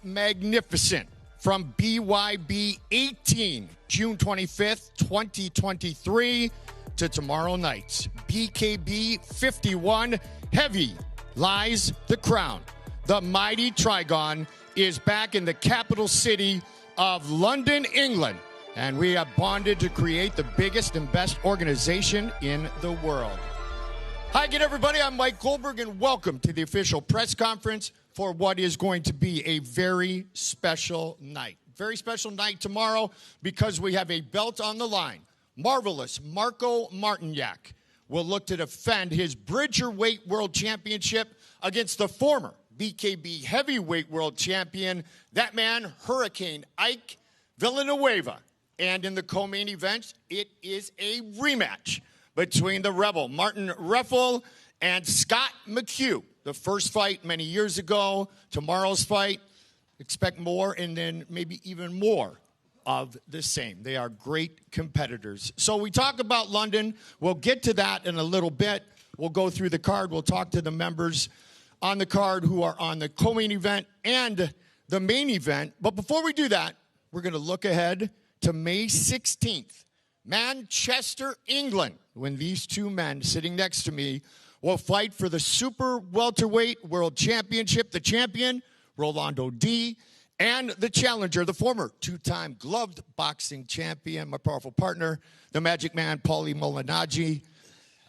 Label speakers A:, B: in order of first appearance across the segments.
A: Magnificent from BYB 18, June 25th, 2023 to tomorrow night's BKB 51. Heavy lies the crown. The mighty Trigon is back in the capital city of London, England, and we have bonded to create the biggest and best organization in the world. Hi again, everybody. I'm Mike Goldberg, and welcome to the official press conference for what is going to be a very special night. Very special night tomorrow because we have a belt on the line. Marvelous Marko Martinjak will look to defend his Bridgerweight World Championship against the former BKB Heavyweight World Champion, that man, Hurricane Ike Villanueva. And in the co-main event, it is a rematch between the Rebel Martin Reffell and Scott McHugh. The first fight many years ago. Tomorrow's fight, expect more and then maybe even more of the same. They are great competitors. So we talk about London. We'll get to that in a little bit. We'll go through the card. We'll talk to the members on the card who are on the co-main event and the main event. But before we do that, we're going to look ahead to May 16th, Manchester, England, when these two men sitting next to me will fight for the Super Welterweight World Championship. The champion, Rolando D, and the challenger, the former two-time gloved boxing champion, my powerful partner, the Magic Man, Paulie Malignaggi.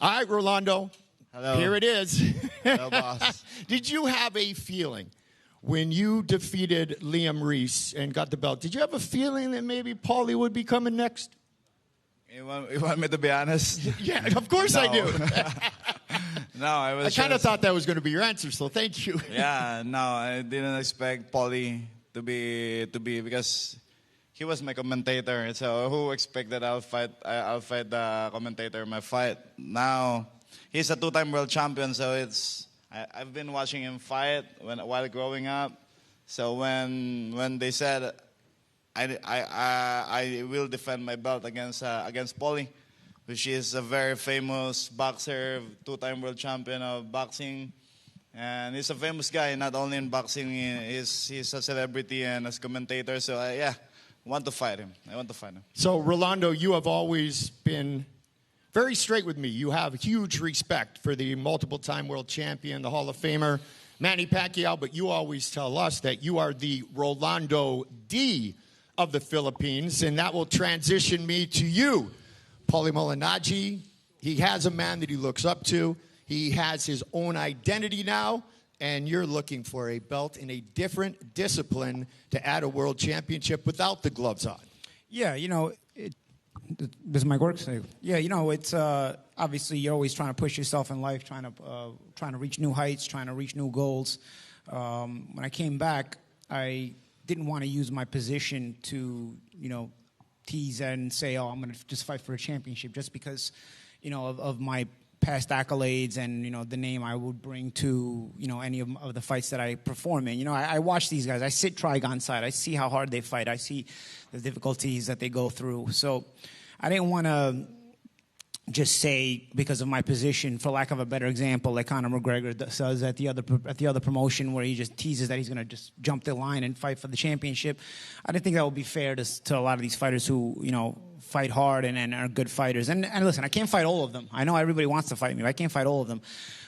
A: All right, Rolando.
B: Hello.
A: Here it is.
B: Hello, boss.
A: Did you have a feeling when you defeated Liam Reese and got the belt? Did you have a feeling that maybe Paulie would be coming next?
B: You want me to be honest?
A: Yeah, of course I do.
B: No, I
A: kind of thought that was going to be your answer, so thank you.
B: Yeah, no, I didn't expect Paulie to be because he was my commentator. So who expected I'll fight the commentator in my fight? Now he's a two-time world champion, so I've been watching him fight while growing up. So when they said I will defend my belt against Paulie, which is a very famous boxer, two-time world champion of boxing. And he's a famous guy, not only in boxing, he's a celebrity and as commentator. So, I want to fight him.
A: So, Rolando, you have always been very straight with me. You have huge respect for the multiple-time world champion, the Hall of Famer, Manny Pacquiao, but you always tell us that you are the Rolando D of the Philippines, and that will transition me to you. Paulie Malignaggi, he has a man that he looks up to. He has his own identity now, and you're looking for a belt in a different discipline to add a world championship without the gloves on.
C: Yeah, does my work say? Yeah, it's obviously you're always trying to push yourself in life, trying to reach new heights, trying to reach new goals. When I came back, I didn't want to use my position to, tease and say, oh, I'm going to just fight for a championship just because, of my past accolades and, the name I would bring to, any of the fights that I perform in. I watch these guys. I sit Trigon side. I see how hard they fight. I see the difficulties that they go through. So I didn't want to just say because of my position, for lack of a better example, like Conor McGregor does at the other promotion where he just teases that he's going to just jump the line and fight for the championship. I didn't think that would be fair to a lot of these fighters who, fight hard and are good fighters. And listen, I can't fight all of them. I know everybody wants to fight me, but I can't fight all of them.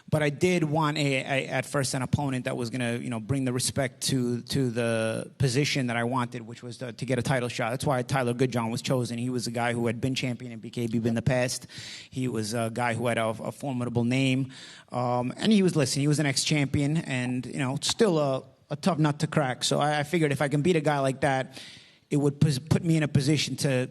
C: But I did want at first an opponent that was going to, bring the respect to the position that I wanted, which was to get a title shot. That's why Tyler Goodjohn was chosen. He was a guy who had been champion in BKB in the past. He was a guy who had a formidable name. And he was an ex-champion and, still a tough nut to crack. So I figured if I can beat a guy like that, it would put me in a position to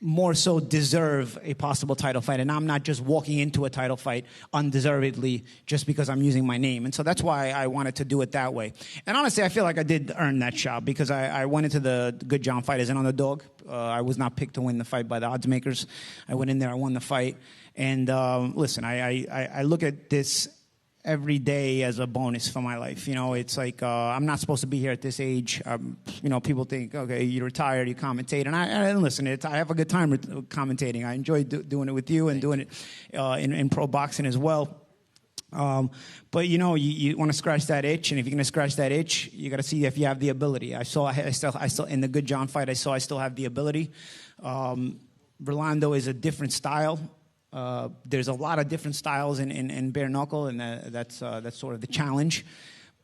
C: more so deserve a possible title fight. And I'm not just walking into a title fight undeservedly just because I'm using my name. And so that's why I wanted to do it that way. And honestly, I feel like I did earn that shot because I went into the Goodjohn fight as an underdog. I was not picked to win the fight by the odds makers. I went in there, I won the fight. And listen, I look at this every day as a bonus for my life. It's like I'm not supposed to be here at this age. People think, okay, you're retired, you commentate. And listen, I have a good time commentating. I enjoy doing it with you and doing it in pro boxing as well. But you want to scratch that itch, and if you're going to scratch that itch, you got to see if you have the ability. I still in the Good John fight, I still have the ability. Rolando is a different style. There's a lot of different styles in bare knuckle, and that's sort of the challenge.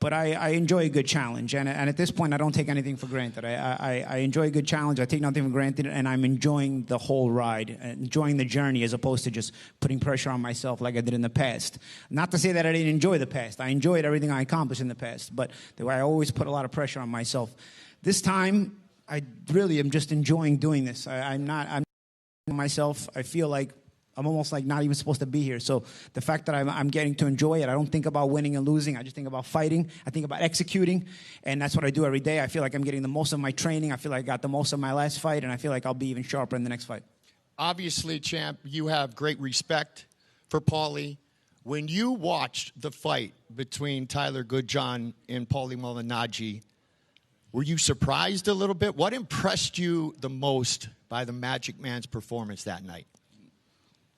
C: But I enjoy a good challenge, and at this point, I don't take anything for granted. I enjoy a good challenge. I take nothing for granted, and I'm enjoying the whole ride, enjoying the journey, as opposed to just putting pressure on myself like I did in the past. Not to say that I didn't enjoy the past. I enjoyed everything I accomplished in the past, but I always put a lot of pressure on myself. This time, I really am just enjoying doing this. I'm myself. I feel like I'm almost like not even supposed to be here. So the fact that I'm getting to enjoy it, I don't think about winning and losing. I just think about fighting. I think about executing. And that's what I do every day. I feel like I'm getting the most of my training. I feel like I got the most of my last fight. And I feel like I'll be even sharper in the next fight.
A: Obviously, champ, you have great respect for Paulie. When you watched the fight between Tyler Goodjohn and Paulie Malignaggi, were you surprised a little bit? What impressed you the most by the Magic Man's performance that night?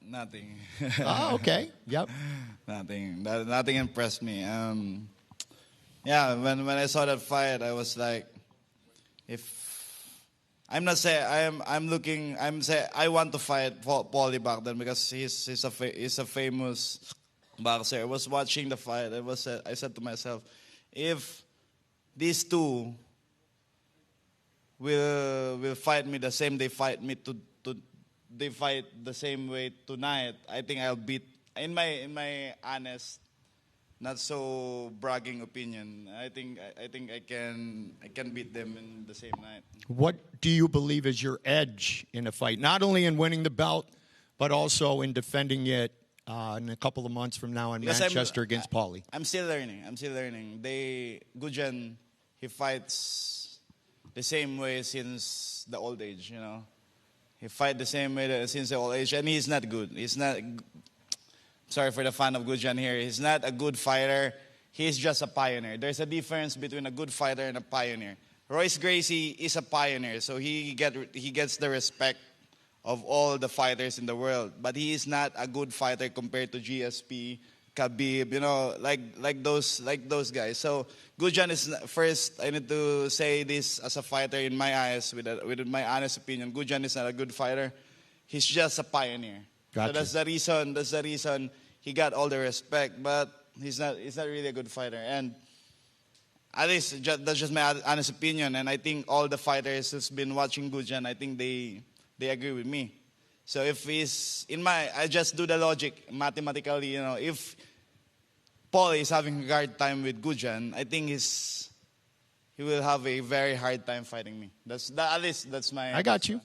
B: Nothing.
A: Oh, okay. Yep.
B: Nothing impressed me. Yeah, when I saw that fight, I was like, I want to fight Paulie back then because he's a famous boxer. I was watching the fight. I said to myself, if these two will fight me the same they fight me they fight the same way tonight, I think I'll beat, in my honest, not so bragging opinion, I think I can beat them in the same night.
A: What do you believe is your edge in a fight? Not only in winning the belt, but also in defending it in a couple of months from now in Manchester against Paulie.
B: I'm still learning. Goodjohn, he fights the same way since the old age, He fight the same way since the old age, and he's not good. Sorry for the fan of Goodjohn here. He's not a good fighter. He's just a pioneer. There's a difference between a good fighter and a pioneer. Royce Gracie is a pioneer, so he gets the respect of all the fighters in the world. But he is not a good fighter compared to GSP, Khabib, like those guys. So Goodjohn is first. I need to say this as a fighter in my eyes, with my honest opinion. Goodjohn is not a good fighter. He's just a pioneer.
A: Gotcha.
B: So that's the reason he got all the respect. But he's not really a good fighter. And at least that's just my honest opinion. And I think all the fighters who's been watching Goodjohn, I think they agree with me. So if I just do the logic mathematically, if Paulie is having a hard time with Goodjohn, I think he will have a very hard time fighting me. At least that's my...
A: I got you.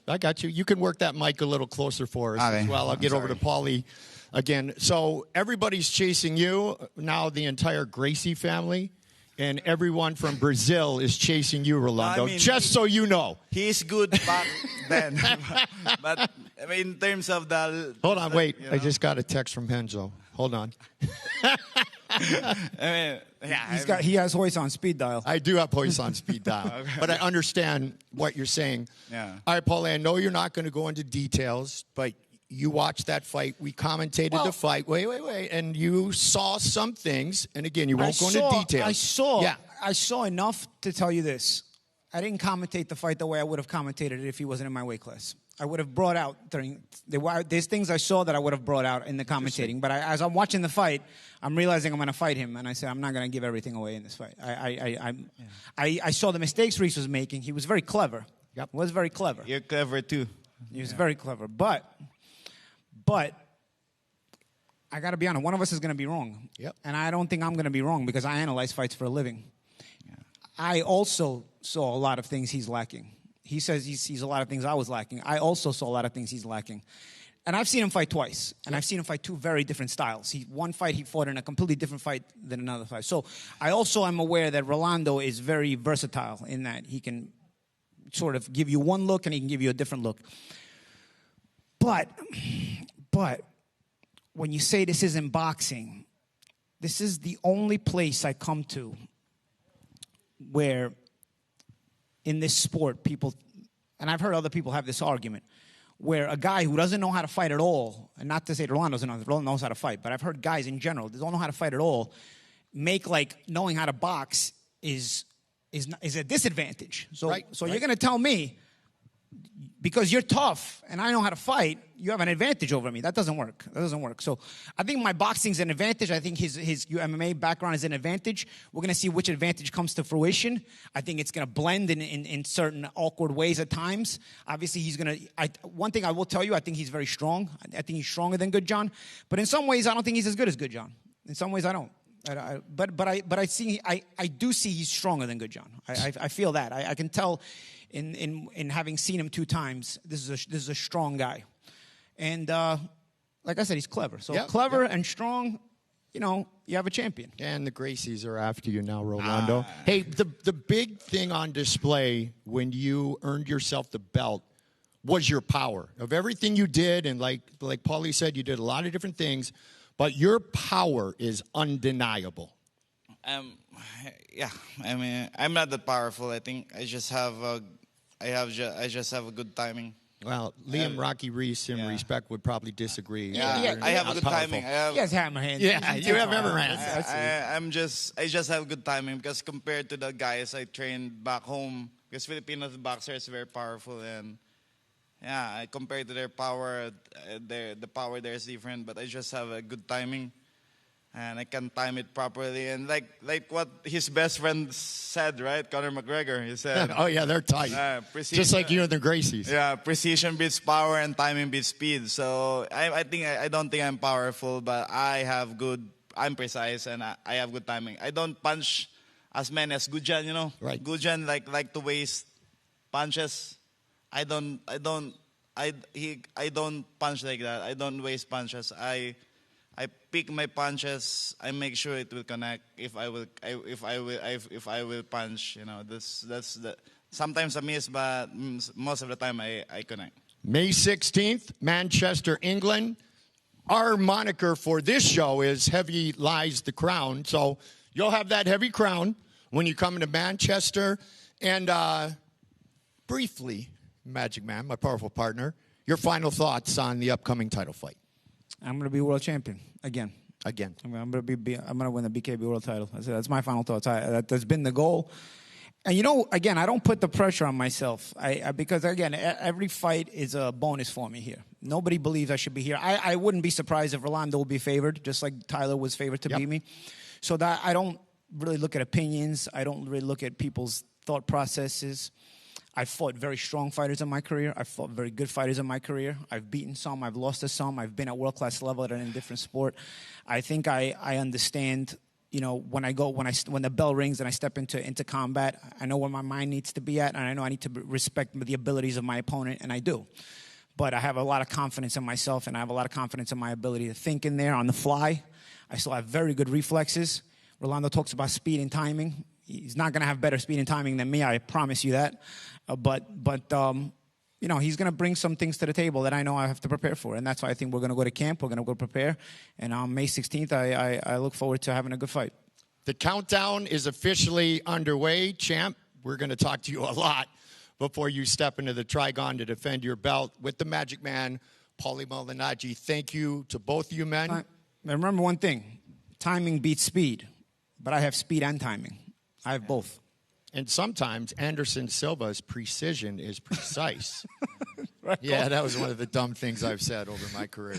A: You can work that mic a little closer for us as well. I'll get over to Paulie again. So everybody's chasing you, now the entire Gracie family, and everyone from Brazil is chasing you, Rolando, just so you know.
B: He's good back then. But in terms of the...
A: Hold on, wait. I just got a text from Henzo. Hold on.
C: He has Hoist on speed dial.
A: I do have Hoist on speed dial. Okay. But I understand what you're saying.
B: Yeah.
A: All right, Paulie, I know you're not going to go into details, but you watched that fight. We commentated the fight. Wait. And you saw some things. And again, you won't go into details.
C: I saw enough to tell you this. I didn't commentate the fight the way I would have commentated it if he wasn't in my weight class. I would have brought out there's things I saw that I would have brought out in the commentating. But as I'm watching the fight, I'm realizing I'm going to fight him, and I said I'm not going to give everything away in this fight. I saw the mistakes Reese was making. He was very clever.
A: Yep,
C: was very clever.
B: You're clever too.
C: He was very clever, but I got to be honest. One of us is going to be wrong.
A: Yep.
C: And I don't think I'm going to be wrong because I analyze fights for a living. Yeah. I also saw a lot of things he's lacking. He says he sees a lot of things I was lacking. I also saw a lot of things he's lacking. And I've seen him fight twice. And I've seen him fight two very different styles. One fight he fought in a completely different fight than another fight. So I also am aware that Rolando is very versatile in that he can sort of give you one look and he can give you a different look. But when you say this isn't boxing, this is the only place I come to where in this sport people, and I've heard other people have this argument, where a guy who doesn't know how to fight at all, and not to say Rolando knows how to fight, but I've heard guys in general that don't know how to fight at all make like knowing how to box is a disadvantage. So you're going to tell me, because you're tough and I know how to fight, you have an advantage over me. That doesn't work. So I think my boxing's an advantage. I think his MMA background is an advantage. We're going to see which advantage comes to fruition. I think it's going to blend in certain awkward ways at times. Obviously, he's going to... One thing I will tell you, I think he's very strong. I think he's stronger than Good John. But in some ways, I don't think he's as good as Good John. In some ways, I don't. But I do see he's stronger than Good John. I feel that. I can tell... In having seen him 2 times, this is a strong guy, and like I said, he's clever. So clever and strong, you have a champion.
A: And the Gracies are after you now, Rolando. Hey, the big thing on display when you earned yourself the belt was your power. Of everything you did, and like Paulie said, you did a lot of different things, but your power is undeniable.
B: Yeah, I mean, I'm not that powerful. I think I just have I just have a good timing.
A: Well, Liam Rocky Reese, in respect, would probably disagree.
B: Yeah, I have a good timing.
C: He has hammer hands.
A: Yeah, you have hammer hands.
B: I just have good timing because compared to the guys I trained back home, because Filipino boxers is very powerful, and compared to their power, the power there is different. But I just have a good timing. And I can time it properly. And like what his best friend said, right? Conor McGregor, he said.
A: Oh, yeah, they're tight. Just like you and the Gracies.
B: Yeah, precision beats power and timing beats speed. So I don't think I'm powerful, but I'm precise and I have good timing. I don't punch as many as Gujan,
A: Right.
B: Gujan like to waste punches. I don't punch like that. I don't waste punches. I pick my punches. I make sure it will connect. If I will punch, sometimes I miss, but most of the time I connect.
A: May 16th, Manchester, England. Our moniker for this show is Heavy Lies the Crown. So you'll have that heavy crown when you come into Manchester. And briefly, Magic Man, my powerful partner, your final thoughts on the upcoming title fight.
C: I'm going to be world champion again.
A: I'm
C: going to win the BKB world title. That's my final thoughts. That's been the goal. And again, I don't put the pressure on myself. Because again, every fight is a bonus for me here. Nobody believes I should be here. I wouldn't be surprised if Rolando will be favored, just like Tyler was favored to beat me. So that I don't really look at opinions. I don't really look at people's thought processes. I've fought very strong fighters in my career. I've fought very good fighters in my career. I've beaten some. I've lost to some. I've been at world-class level at a different sport. I think I understand, when the bell rings and I step into combat, I know where my mind needs to be at, and I know I need to respect the abilities of my opponent, and I do. But I have a lot of confidence in myself, and I have a lot of confidence in my ability to think in there on the fly. I still have very good reflexes. Rolando talks about speed and timing. He's not going to have better speed and timing than me, I promise you that. But he's going to bring some things to the table that I know I have to prepare for. And that's why I think we're going to go to camp. We're going to go prepare. And on May 16th, I look forward to having a good fight.
A: The countdown is officially underway. Champ, we're going to talk to you a lot before you step into the Trigon to defend your belt with the Magic Man, Paulie Malignaggi. Thank you to both of you men.
C: Remember one thing. Timing beats speed. But I have speed and timing. I have both.
A: And sometimes Anderson Silva's precision is precise. Right. Yeah, that was one of the dumb things I've said over my career.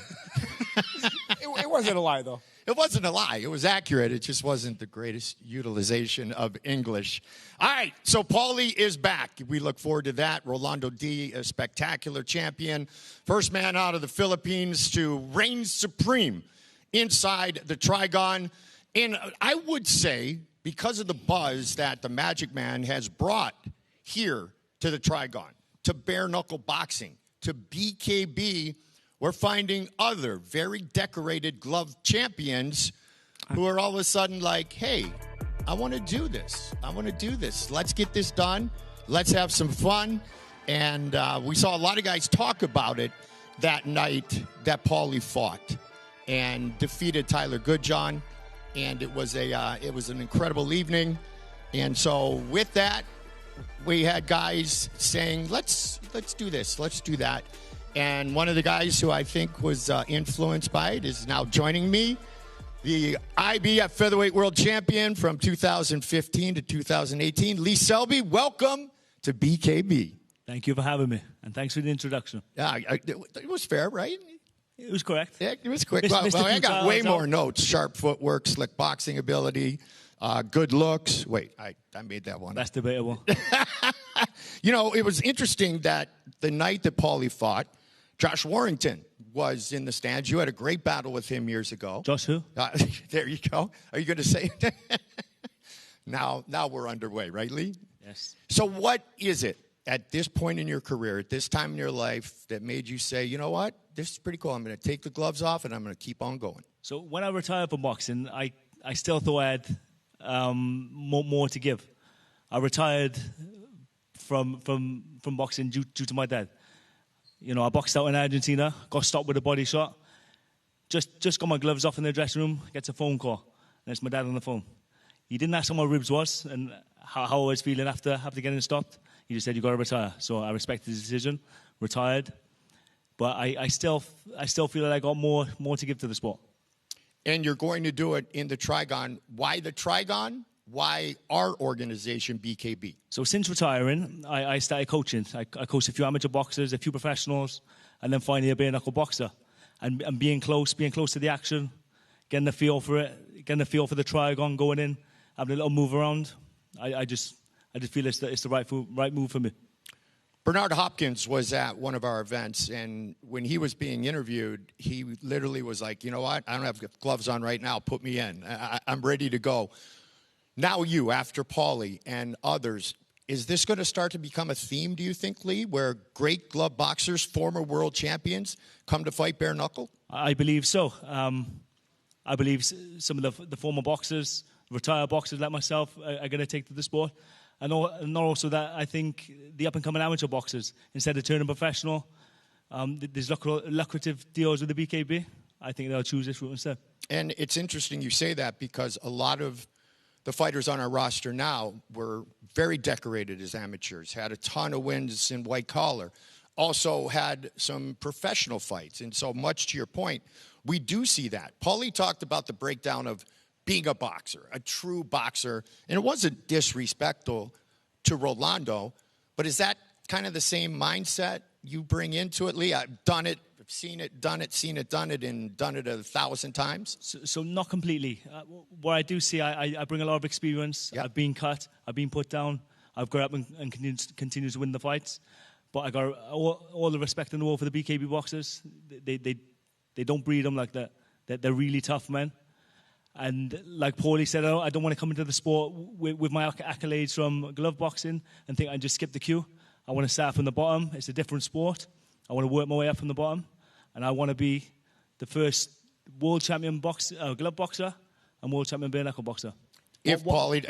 C: It wasn't a lie, though.
A: It wasn't a lie. It was accurate. It just wasn't the greatest utilization of English. All right, so Paulie is back. We look forward to that. Rolando D, a spectacular champion. First man out of the Philippines to reign supreme inside the Trigon. And I would say, because of the buzz that the Magic Man has brought here to the Trigon, to bare knuckle boxing, to BKB, we're finding other very decorated gloved champions who are all of a sudden like, hey, I want to do this. Let's get this done. Let's have some fun. And we saw a lot of guys talk about it that night that Paulie fought and defeated Tyler Goodjohn. And it was an incredible evening. And so with that, we had guys saying, let's do this, let's do that. And one of the guys who I think was influenced by it is now joining me, the IBF Featherweight World Champion from 2015 to 2018, Lee Selby. Welcome to BKB.
D: Thank you for having me, and thanks for the introduction.
A: Yeah, it was fair, right?
D: It was correct.
A: Yeah, it was quick. Well, I got way more notes. Sharp footwork, slick boxing ability, good looks. Wait, I made that one.
D: That's debatable.
A: You know, it was interesting that the night that Paulie fought, Josh Warrington was in the stands. You had a great battle with him years ago.
D: Josh who?
A: There you go. Are you going to say it? Now we're underway, right, Lee?
D: Yes.
A: So what is it at this point in your career, at this time in your life, that made you say, you know what, this is pretty cool. I'm going to take the gloves off and I'm going to keep on going?
D: So when I retired from boxing, I still thought I had more to give. I retired from boxing due to my dad. You know, I boxed out in Argentina, got stopped with a body shot. Just got my gloves off in the dressing room, gets a phone call, and it's my dad on the phone. He didn't ask how my ribs was and how I was feeling after getting stopped. He just said, you got to retire. So I respected his decision, retired. But I still feel that I got more to give to the sport.
A: And you're going to do it in the Trigon. Why the Trigon? Why our organization, BKB?
D: So since retiring, I started coaching. I coached a few amateur boxers, a few professionals, and then finally a bare knuckle boxer. And being close to the action, getting the feel for it, getting the feel for the Trigon, going in, having a little move around. I just feel it's the right move for me.
A: Bernard Hopkins was at one of our events, and when he was being interviewed, he literally was like, you know what, I don't have gloves on right now, put me in. I'm ready to go. Now you, after Paulie and others, is this going to start to become a theme, do you think, Lee, where great glove boxers, former world champions, come to fight bare knuckle?
D: I believe so. I believe some of the former boxers, retired boxers like myself, are going to take to the sport. And also that I think the up-and-coming amateur boxers, instead of turning professional, there's lucrative deals with the BKB. I think they'll choose this route instead.
A: And it's interesting you say that because a lot of the fighters on our roster now were very decorated as amateurs, had a ton of wins in white collar, also had some professional fights. And so much to your point, we do see that. Paulie talked about the breakdown of being a boxer, a true boxer. And it wasn't disrespectful to Rolando, but is that kind of the same mindset you bring into it, Lee? I've done it, I've seen it, done it, seen it, done it, and done it 1,000 times.
D: So not completely. What I do see, I bring a lot of experience. Yep. I've been cut, I've been put down, I've grown up and continue to win the fights. But I got all the respect in the world for the BKB boxers. They don't breed them like that. They're really tough men. And like Paulie said, I don't want to come into the sport with my accolades from glove boxing and think I just skip the queue. I want to start from the bottom. It's a different sport. I want to work my way up from the bottom. And I want to be the first world champion glove boxer and world champion bare knuckle boxer.
A: If Paulie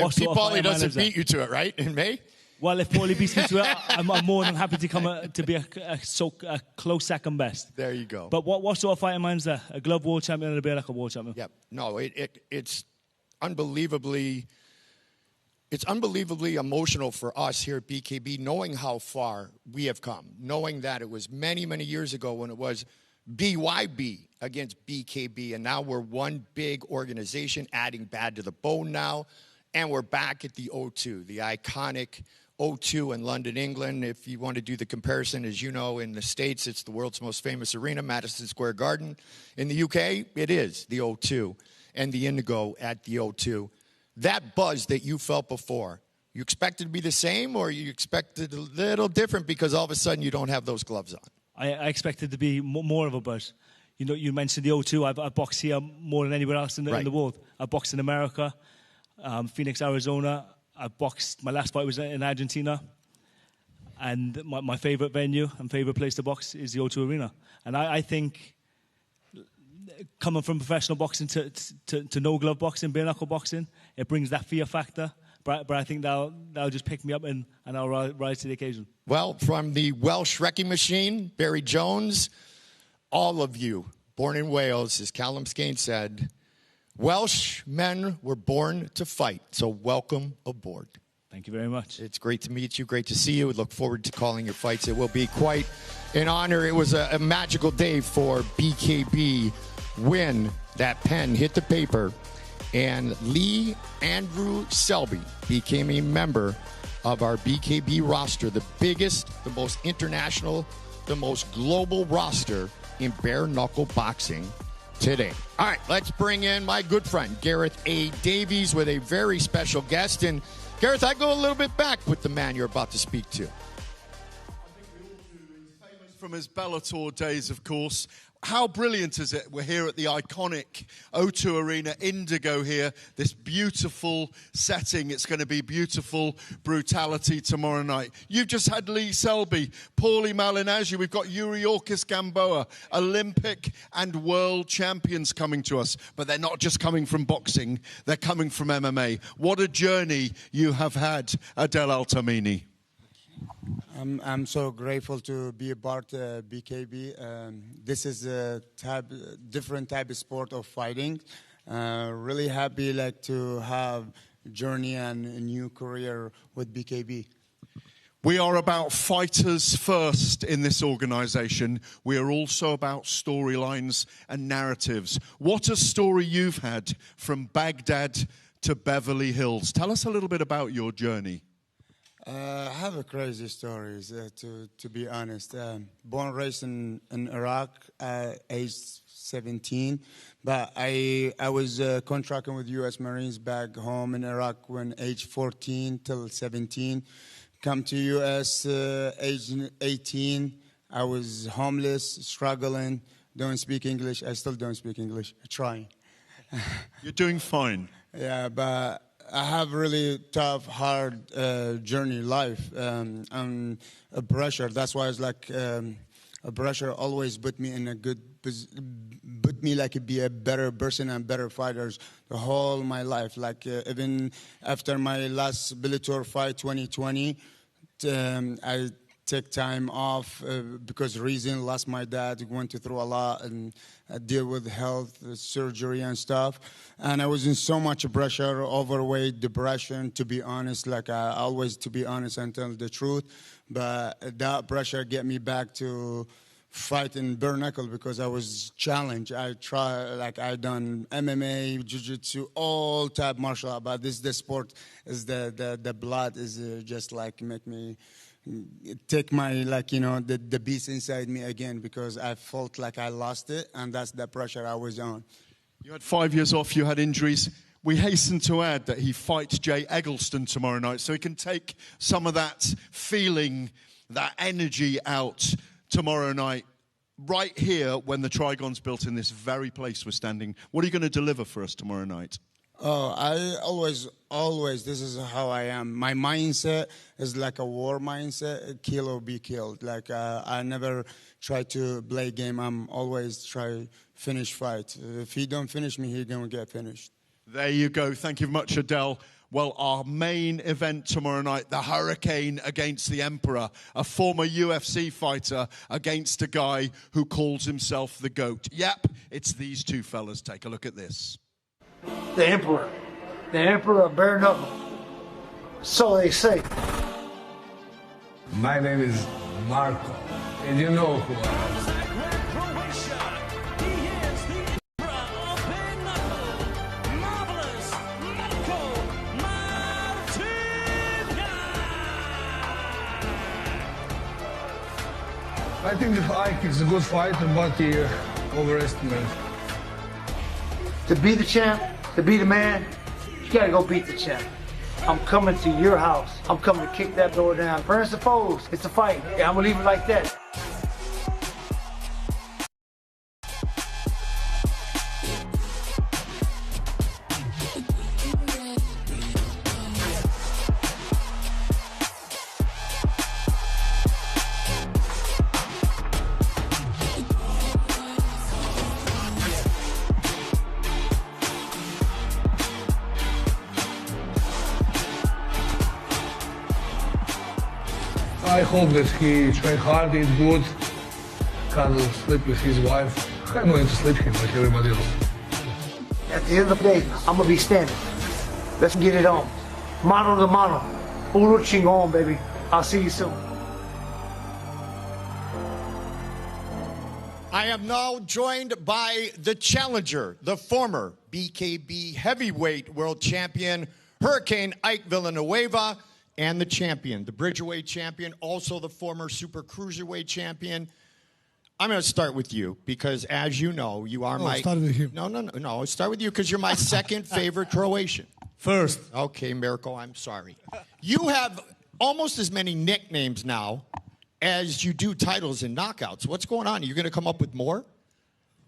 A: doesn't beat you to it, right, in May?
D: Well, if Paulie beats me to it, I'm more than happy to come to be a close second best.
A: There you go.
D: But what sort of fighting mind's there? A glove world champion and a bare knuckle world champion?
A: Yep. No, it's unbelievably emotional for us here at BKB, knowing how far we have come, knowing that it was many, many years ago when it was BYB against BKB, and now we're one big organization, adding bad to the bone now, and we're back at the O2, the iconic O2 in London, England. If you want to do the comparison, as you know, in the States, it's the world's most famous arena, Madison Square Garden. In the UK, it is the O2 and the Indigo at the O2. That buzz that you felt before, you expect it to be the same, or you expect it a little different because all of a sudden you don't have those gloves on?
D: I expect it to be more of a buzz. You know, you mentioned the O2. I've boxed here more than anywhere else in the world. I've boxed in America, Phoenix, Arizona. My last fight was in Argentina. And my favorite venue and favorite place to box is the O2 Arena. And I think coming from professional boxing to no glove boxing, bare knuckle boxing, it brings that fear factor. But I think that'll just pick me up and I'll rise to the occasion. Well,
A: from the Welsh wrecking machine, Barry Jones, all of you born in Wales, as Callum Skane said, Welsh men were born to fight. So welcome aboard.
D: Thank you very much.
A: It's great to meet you. Great to see you. We look forward to calling your fights. It will be quite an honor. It was a magical day for BKB when that pen hit the paper and Lee Andrew Selby became a member of our BKB roster, the biggest, the most international, the most global roster in bare knuckle boxing today. All right, let's bring in my good friend, Gareth A. Davies, with a very special guest. And Gareth, I go a little bit back with the man you're about to speak to.
E: I think we all do. He's famous from his Bellator days, of course. How brilliant is it? We're here at the iconic O2 Arena, Indigo here, this beautiful setting. It's going to be beautiful brutality tomorrow night. You've just had Lee Selby, Paulie Malignaggi. We've got Yuriorkis Gamboa, Olympic and world champions coming to us. But they're not just coming from boxing, they're coming from MMA. What a journey you have had, Adel Altamini.
F: I'm so grateful to be a part of BKB. This is a different type of sport of fighting. Really happy to have a journey and a new career with BKB.
E: We are about fighters first in this organization. We are also about storylines and narratives. What a story you've had from Baghdad to Beverly Hills. Tell us a little bit about your journey.
F: I have a crazy story, to be honest. Born and raised in Iraq, age 17. But I was contracting with U.S. Marines back home in Iraq when age 14 till 17. Come to U.S. Age 18. I was homeless, struggling, don't speak English. I still don't speak English. I'm trying.
E: You're doing fine.
F: Yeah, but I have really tough, hard journey life and a pressure. That's why it's a pressure always put me in a good, put me be a better person and better fighters the whole my life. Even after my last Bellator fight 2020, I take time off because reason lost my dad, went through a lot and deal with health, surgery and stuff. And I was in so much pressure, overweight, depression, to be honest. I always, to be honest and tell the truth. But that pressure get me back to fighting bare knuckle because I was challenged. I tried, I done MMA, jiu-jitsu, all type martial art. But the sport is the blood is just make me take my, the beast inside me again because I felt like I lost it, and that's the pressure I was on.
E: You had 5 years off, you had injuries. We hasten to add that he fights Jay Eggleston tomorrow night, so he can take some of that feeling, that energy out tomorrow night, right here when the Trigon's built in this very place we're standing. What are you going to deliver for us tomorrow night?
F: Oh, I always, this is how I am. My mindset is like a war mindset, kill or be killed. I never try to play game. I'm always try finish fight. If he don't finish me, he don't get finished.
E: There you go. Thank you very much, Adel. Well, our main event tomorrow night, the Hurricane against the Emperor, a former UFC fighter against a guy who calls himself the GOAT. Yep, it's these two fellas. Take a look at this.
G: The Emperor of Bare Knuckle. So they say.
H: My name is Marko, and you know who I am. I think the fight is a good fight, but he overestimated.
G: To be the champ, to be the man, you gotta go beat the champ. I'm coming to your house. I'm coming to kick that door down. First and foremost, it's a fight. Yeah, I'm gonna leave it like that.
H: I hope that he train hard, eat good, cuddle, sleep with his wife. I'm going to sleep him like everybody else.
G: At the end of the day, I'm gonna be standing. Let's get it on. Mano to mano. Puro chingon, baby. I'll see you soon.
A: I am now joined by the challenger, the former BKB heavyweight world champion, Hurricane Ike Villanueva, and the champion, the Bridgerweight champion, also the former super cruiserweight champion. I'm going to start with you because, as you know, you are my...
H: Start with him.
A: No. Start with you because you're my second favorite Croatian.
H: First.
A: Okay, Marko, I'm sorry. You have almost as many nicknames now as you do titles and knockouts. What's going on? Are you going to come up with more?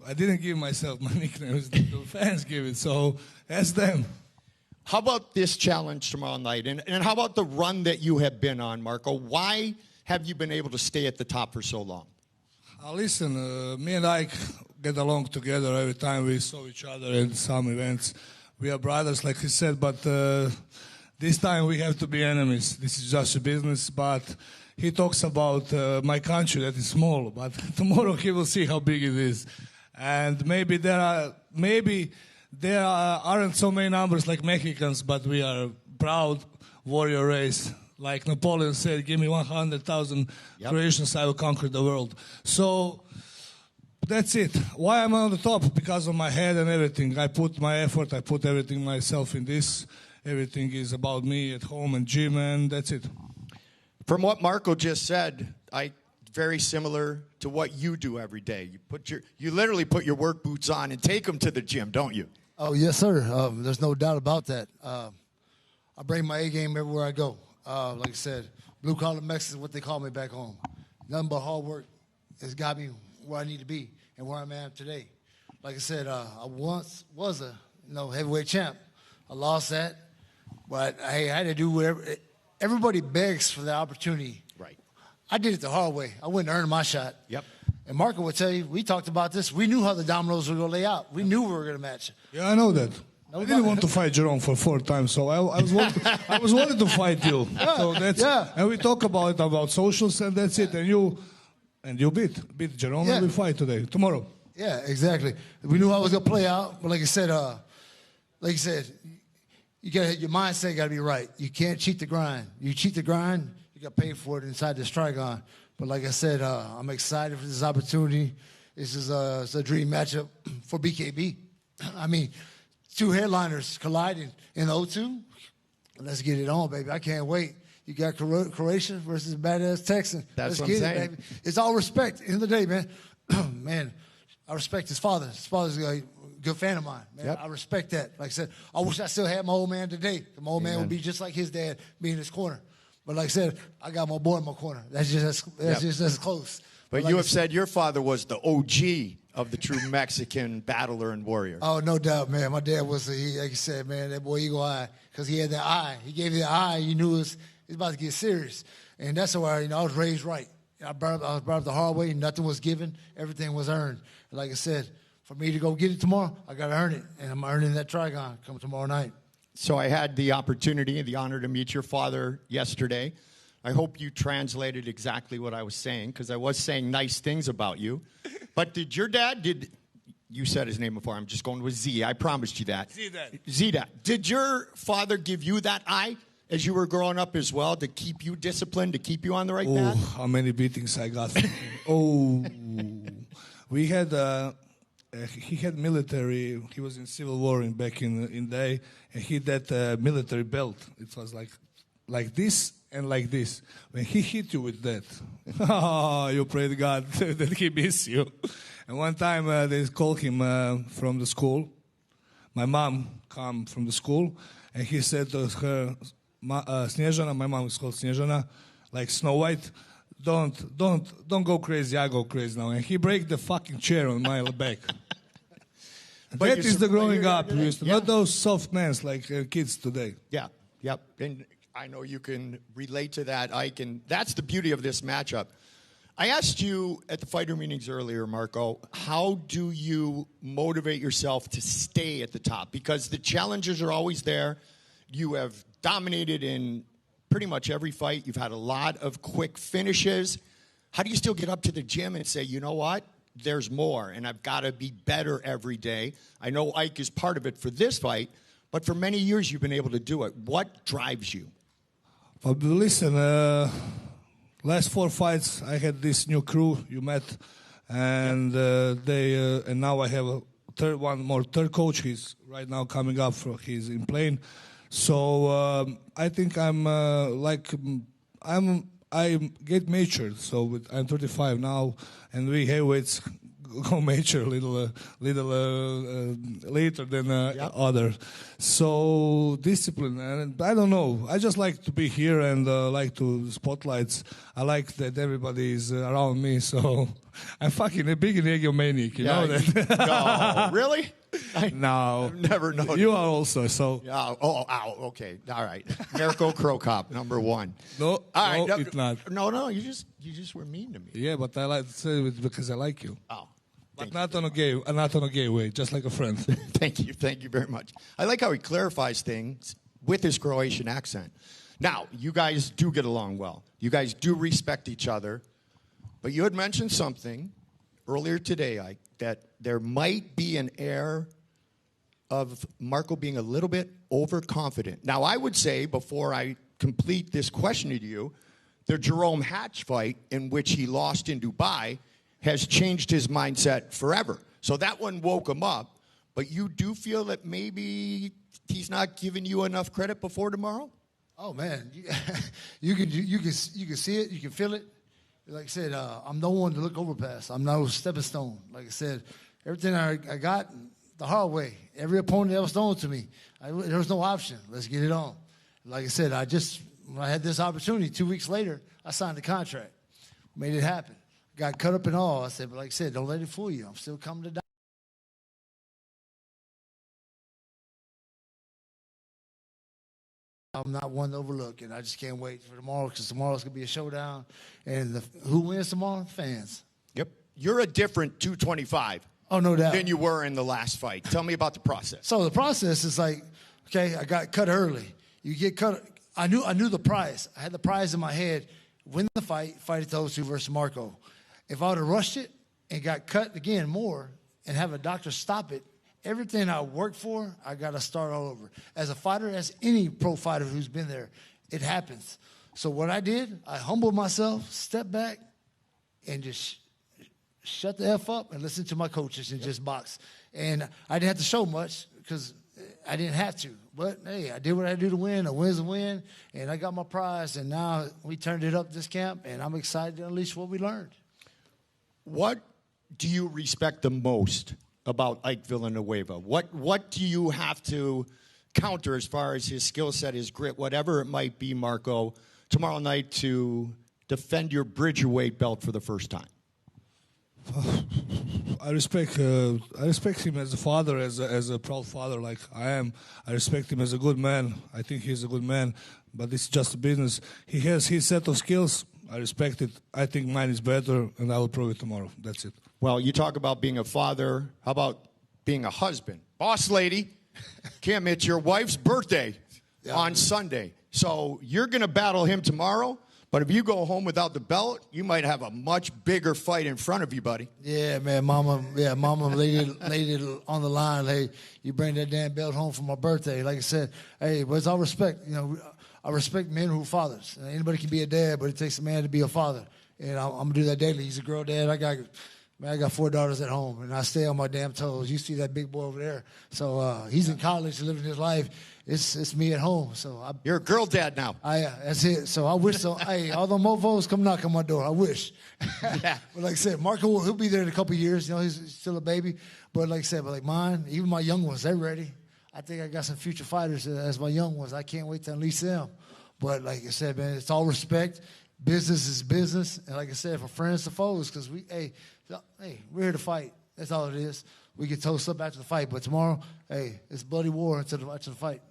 H: I didn't give myself my nicknames. The fans give it, so ask them.
A: How about this challenge tomorrow night? And how about the run that you have been on, Marko? Why have you been able to stay at the top for so long?
H: Listen, me and Ike get along together every time we saw each other at some events. We are brothers, like he said, but this time we have to be enemies. This is just a business, but he talks about my country that is small, but tomorrow he will see how big it is. And maybe there aren't so many numbers like Mexicans, but we are a proud warrior race. Like Napoleon said, give me 100,000 Croatians, I will conquer the world. So that's it. Why I'm on the top? Because of my head and everything. I put my effort, I put everything myself in this. Everything is about me at home and gym, and that's it.
A: From what Marko just said, very similar to what you do every day. You literally put your work boots on and take them to the gym, don't you?
I: Oh, yes, sir. There's no doubt about that. I bring my A game everywhere I go. Like I said, blue-collar Mexicans, what they call me back home. Nothing but hard work has got me where I need to be and where I'm at today. Like I said, I once was a heavyweight champ. I lost that, but I had to do whatever. Everybody begs for the opportunity.
A: Right.
I: I did it the hard way. I went and earned my shot.
A: Yep.
I: And Marko would tell you, we talked about this. We knew how the dominoes were going to lay out. We knew we were going to match.
H: Yeah, I know that. I didn't want to fight Jerome for 4 times, so I was wanted to fight you.
I: Yeah,
H: so that's and we talk about socials, and that's it. And you beat Jerome, and we fight tomorrow.
I: Yeah, exactly. We knew how it was going to play out, but like I said, you got your mindset got to be right. You can't cheat the grind. You cheat the grind, you got to pay for it inside this Trigon. But like I said, I'm excited for this opportunity. This is it's a dream matchup for BKB. I mean, 2 headliners colliding in O2. Let's get it on, baby. I can't wait. You got Croatia versus badass Texan.
A: That's
I: Let's
A: what
I: get
A: I'm saying.
I: it, baby. It's all respect. End of the day, man. Man, I respect his father. His father's a good fan of mine, man.
A: Yep.
I: I respect that. Like I said, I wish I still had my old man today. My old man would be just like his dad, be in his corner. But like I said, I got my boy in my corner. That's just as close.
A: But
I: like
A: you have said your father was the OG of the true Mexican battler and warrior.
I: Oh, no doubt, man. My dad was, like you said, man, that boy Eagle Eye, because he had that eye. He gave you the eye. You knew it was about to get serious. And that's why, I was raised right. I was brought up the hard way. Nothing was given. Everything was earned. And like I said, for me to go get it tomorrow, I got to earn it. And I'm earning that Trigon come tomorrow night.
A: So I had the opportunity and the honor to meet your father yesterday. I hope you translated exactly what I was saying, because I was saying nice things about you. But did your dad, you said his name before, I'm just going with Z, I promised you that. Zida. Did your father give you that eye as you were growing up as well, to keep you disciplined, to keep you on the right path?
H: Oh, how many beatings I got from him. We had, he had military, he was in Civil War back in day, and he had that military belt. It was like this and like this. When he hit you with that, you pray to God that he miss you. And one time they called him from the school. My mom come from the school, and he said to her, Snezhana, my mom is called Snezhana, like Snow White, don't go crazy, I go crazy now. And he break the fucking chair on my back. That is the growing up, not those soft men like kids today.
A: Yeah, yep. And I know you can relate to that, Ike, and that's the beauty of this matchup. I asked you at the fighter meetings earlier, Marko, how do you motivate yourself to stay at the top? Because the challenges are always there. You have dominated in pretty much every fight. You've had a lot of quick finishes. How do you still get up to the gym and say, you know what? There's more, and I've got to be better every day. I know Ike is part of it for this fight, but for many years you've been able to do it. What drives you?
H: But listen, last 4 fights I had this new crew you met, and and now I have a third coach. He's right now coming up. He's in plane, so I think I get matured. So I'm 35 now, and we heavyweights go mature a little later than others. So discipline, and I don't know. I just like to be here and like to spotlights. I like that everybody is around me. So I'm fucking a big egomaniac. You know that?
A: No, really?
H: No,
A: I've never known.
H: You are also so.
A: Okay, all right. Marko Crow Cop, number 1.
H: No,
A: all right,
H: it's not.
A: No, you just were mean to me.
H: Yeah, but I like to say it because I like you.
A: Oh.
H: But not on a gay way, just like a friend.
A: Thank you very much. I like how he clarifies things with his Croatian accent. Now, you guys do get along well. You guys do respect each other. But you had mentioned something earlier today, Ike, that there might be an air of Marko being a little bit overconfident. Now, I would say, before I complete this question to you, the Jerome Hatch fight, in which he lost in Dubai, has changed his mindset forever. So that one woke him up. But you do feel that maybe he's not giving you enough credit before tomorrow?
I: Oh man, you can see it, you can feel it. Like I said, I'm no one to look over past. I'm no stepping stone. Like I said, everything I got the hard way. Every opponent that was thrown to me, there was no option. Let's get it on. Like I said, when I had this opportunity 2 weeks later, I signed the contract, made it happen. Got cut up and all. I said, but like I said, don't let it fool you. I'm still coming to die. I'm not one to overlook, and I just can't wait for tomorrow, because tomorrow's going to be a showdown. And who wins tomorrow? Fans.
A: Yep. You're a different 225.
I: Oh, no doubt.
A: Than you were in the last fight. Tell me about the process.
I: So the process is like, okay, I got cut early. You get cut. I knew the prize. I had the prize in my head. Win the fight at those two versus Marko. If I would have rushed it and got cut again more and have a doctor stop it, everything I worked for, I got to start all over. As a fighter, as any pro fighter who's been there, it happens. So what I did, I humbled myself, stepped back, and just shut the F up and listen to my coaches and just box. And I didn't have to show much because I didn't have to. But, hey, I did what I do to win. A win's a win, and I got my prize. And now we turned it up this camp, and I'm excited to unleash what we learned.
A: What do you respect the most about Ike Villanueva? What do you have to counter as far as his skill set, his grit, whatever it might be, Marko, tomorrow night to defend your Bridgerweight belt for the first time?
H: I respect him as a father, as a proud father like I am. I respect him as a good man. I think he's a good man, but it's just a business. He has his set of skills. I respect it. I think mine is better, and I will prove it tomorrow. That's it.
A: Well, you talk about being a father. How about being a husband? Boss lady, Kim, it's your wife's birthday on Sunday. So you're going to battle him tomorrow, but if you go home without the belt, you might have a much bigger fight in front of you, buddy.
I: Yeah, man, Mama laid it on the line. Hey, you bring that damn belt home for my birthday. Like I said, hey, but it's all respect. You know, I respect men who are fathers. Anybody can be a dad, but it takes a man to be a father. And I'm going to do that daily. He's a girl dad. I got 4 daughters at home, and I stay on my damn toes. You see that big boy over there. So he's in college, living his life. It's me at home. So
A: you're a girl dad now.
I: That's it. So I wish so. Hey, all the mofos come knock on my door. I wish.
A: Yeah.
I: But like I said, Marko, he'll be there in a couple of years. You know, he's still a baby. But like I said, like mine, even my young ones, they're ready. I think I got some future fighters as my young ones. I can't wait to unleash them. But like I said, man, it's all respect. Business is business. And like I said, for friends to foes, because we're here to fight. That's all it is. We get toast up after the fight. But tomorrow, hey, it's bloody war until the fight.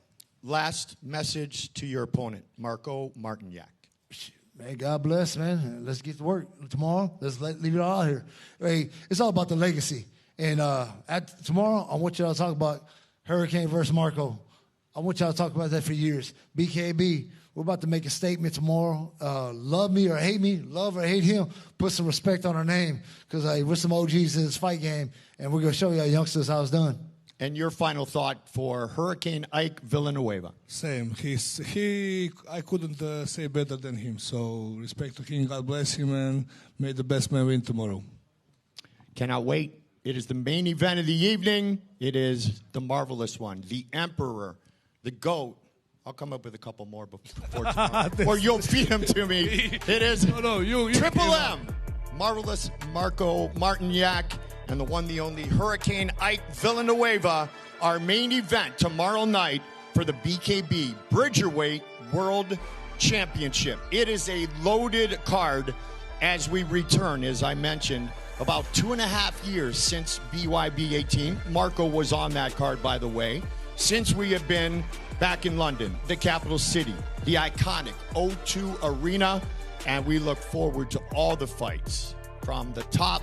A: Last message to your opponent, Marko Martinjak.
I: Man, God bless, man. Let's get to work tomorrow. Let's leave it all out here. Hey, it's all about the legacy. And tomorrow, I want y'all to talk about Hurricane versus Marko. I want y'all to talk about that for years. BKB, we're about to make a statement tomorrow. Love me or hate me, love or hate him, put some respect on our name. Because we're some OGs in this fight game, and we're going to show y'all youngsters how it's done.
A: And your final thought for Hurricane Ike Villanueva?
H: Same. I couldn't say better than him. So respect to him. God bless him, and may the best man win tomorrow.
A: Cannot wait. It is the main event of the evening. It is the marvelous one, the Emperor, the GOAT. I'll come up with a couple more before tomorrow. Or you'll feed them to me. It is
H: you
A: Triple M, marvelous Marko, Martinjak, and the one, the only Hurricane Ike Villanueva, our main event tomorrow night for the BKB Bridgerweight World Championship. It is a loaded card as we return, as I mentioned, about 2.5 years since BYB 18. Marko was on that card, by the way. Since we have been back in London, the capital city, the iconic O2 Arena, and we look forward to all the fights from the top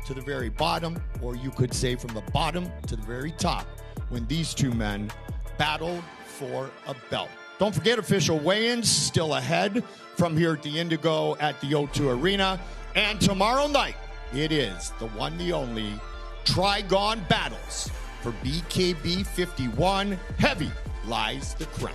A: to the very bottom, or you could say from the bottom to the very top, when these two men battled for a belt. Don't forget, official weigh-ins still ahead from here at the Indigo at the O2 Arena. And tomorrow night, it is the one, the only Trigon battles for BKB 51. Heavy lies the crown.